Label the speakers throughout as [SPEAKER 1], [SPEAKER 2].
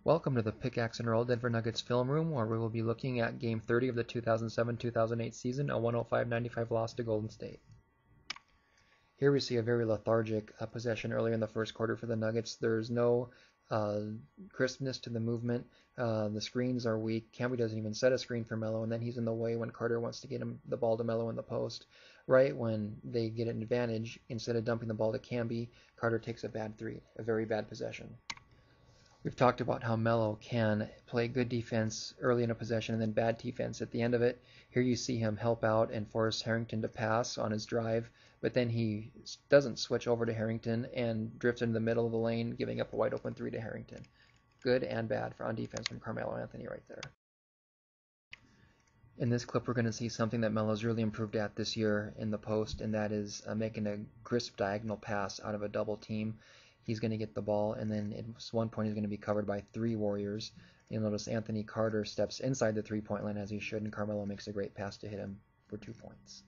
[SPEAKER 1] Welcome to the Pickaxe and Roll Denver Nuggets film room, where we will be looking at Game 30 of the 2007-2008 season, a 105-95 loss to Golden State. Here we see a very lethargic possession early in the first quarter for the Nuggets. There's no crispness to the movement. The screens are weak. Camby doesn't even set a screen for Melo, and then he's in the way when Carter wants to get him the ball to Melo in the post. Right when they get an advantage, instead of dumping the ball to Camby, Carter takes a bad three, a very bad possession. We've talked about how Melo can play good defense early in a possession and then bad defense at the end of it. Here you see him help out and force Harrington to pass on his drive, but then he doesn't switch over to Harrington and drifts into the middle of the lane, giving up a wide open three to Harrington. Good and bad on defense from Carmelo Anthony right there. In this clip, we're going to see something that Melo's really improved at this year in the post, and that is making a crisp diagonal pass out of a double team. He's going to get the ball, and then at one point he's going to be covered by three Warriors. You'll notice Anthony Carter steps inside the three-point line as he should, and Carmelo makes a great pass to hit him for 2 points.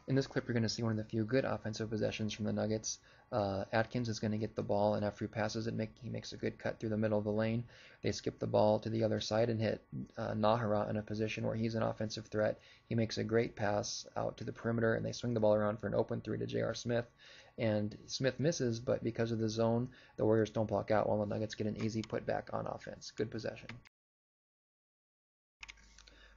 [SPEAKER 1] In this clip, you're going to see one of the few good offensive possessions from the Nuggets. Atkins is going to get the ball, and after he passes it, he makes a good cut through the middle of the lane. They skip the ball to the other side and hit Najera in a position where he's an offensive threat. He makes a great pass out to the perimeter, and they swing the ball around for an open three to J.R. Smith. And Smith misses, but because of the zone, the Warriors don't block out while the Nuggets get an easy putback on offense. Good possession.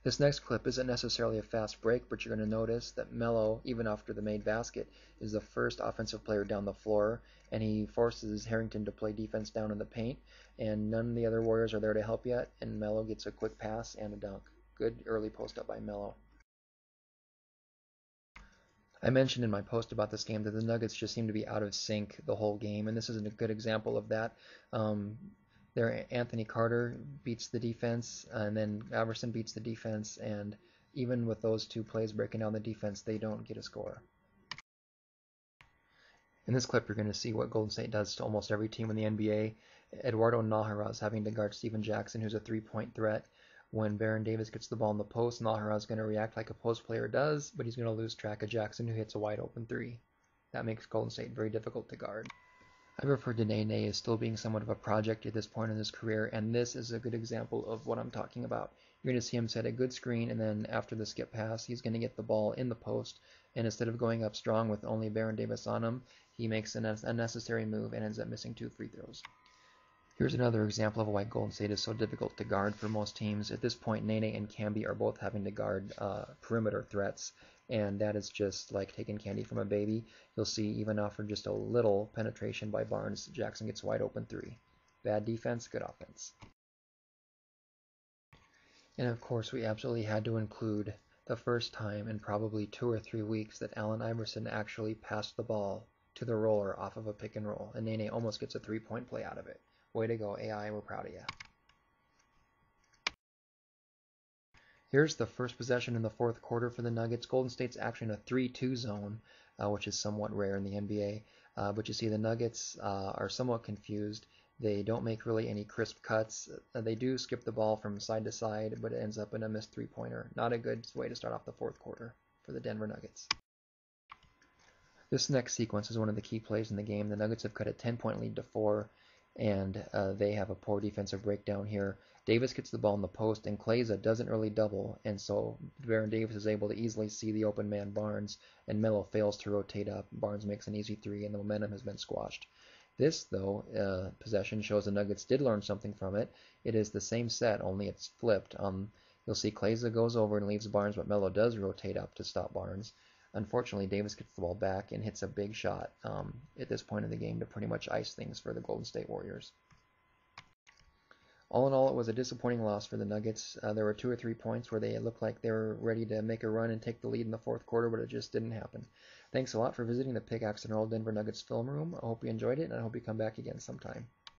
[SPEAKER 1] This next clip isn't necessarily a fast break, but you're going to notice that Melo, even after the made basket, is the first offensive player down the floor, and he forces Harrington to play defense down in the paint, and none of the other Warriors are there to help yet, and Melo gets a quick pass and a dunk. Good early post up by Melo. I mentioned in my post about this game that the Nuggets just seem to be out of sync the whole game, and this is a good example of that. There, Anthony Carter beats the defense, and then Iverson beats the defense, and even with those two plays breaking down the defense, they don't get a score. In this clip, you're going to see what Golden State does to almost every team in the NBA. Eduardo Najera is having to guard Stephen Jackson, who's a three-point threat. When Baron Davis gets the ball in the post, Najera is going to react like a post player does, but he's going to lose track of Jackson, who hits a wide open three. That makes Golden State very difficult to guard. I refer to Nene as still being somewhat of a project at this point in his career, and this is a good example of what I'm talking about. You're going to see him set a good screen, and then after the skip pass, he's going to get the ball in the post, and instead of going up strong with only Baron Davis on him, he makes an unnecessary move and ends up missing 2 free throws. Here's another example of why Golden State is so difficult to guard for most teams. At this point, Nene and Camby are both having to guard perimeter threats, and that is just like taking candy from a baby. You'll see even after just a little penetration by Barnes, Jackson gets wide open three. Bad defense, good offense. And of course, we absolutely had to include the first time in probably 2 or 3 weeks that Allen Iverson actually passed the ball to the roller off of a pick and roll, and Nene almost gets a 3-point play out of it. Way to go, AI, we're proud of you. Here's the first possession in the fourth quarter for the Nuggets. Golden State's actually in a 3-2 zone, which is somewhat rare in the NBA. But you see the Nuggets are somewhat confused. They don't make really any crisp cuts. They do skip the ball from side to side, but it ends up in a missed three-pointer. Not a good way to start off the fourth quarter for the Denver Nuggets. This next sequence is one of the key plays in the game. The Nuggets have cut a 10-point lead to 4, and they have a poor defensive breakdown here. Davis gets the ball in the post, and Klaiza doesn't really double, and so Baron Davis is able to easily see the open man Barnes, and Melo fails to rotate up. Barnes makes an easy three, and the momentum has been squashed. This, though, possession shows the Nuggets did learn something from it. It is the same set, only it's flipped. You'll see Klaiza goes over and leaves Barnes, but Melo does rotate up to stop Barnes. Unfortunately, Davis gets the ball back and hits a big shot at this point in the game to pretty much ice things for the Golden State Warriors. All in all, it was a disappointing loss for the Nuggets. There were 2 or 3 points where they looked like they were ready to make a run and take the lead in the fourth quarter, but it just didn't happen. Thanks a lot for visiting the Pickaxe and Roll Denver Nuggets film room. I hope you enjoyed it, and I hope you come back again sometime.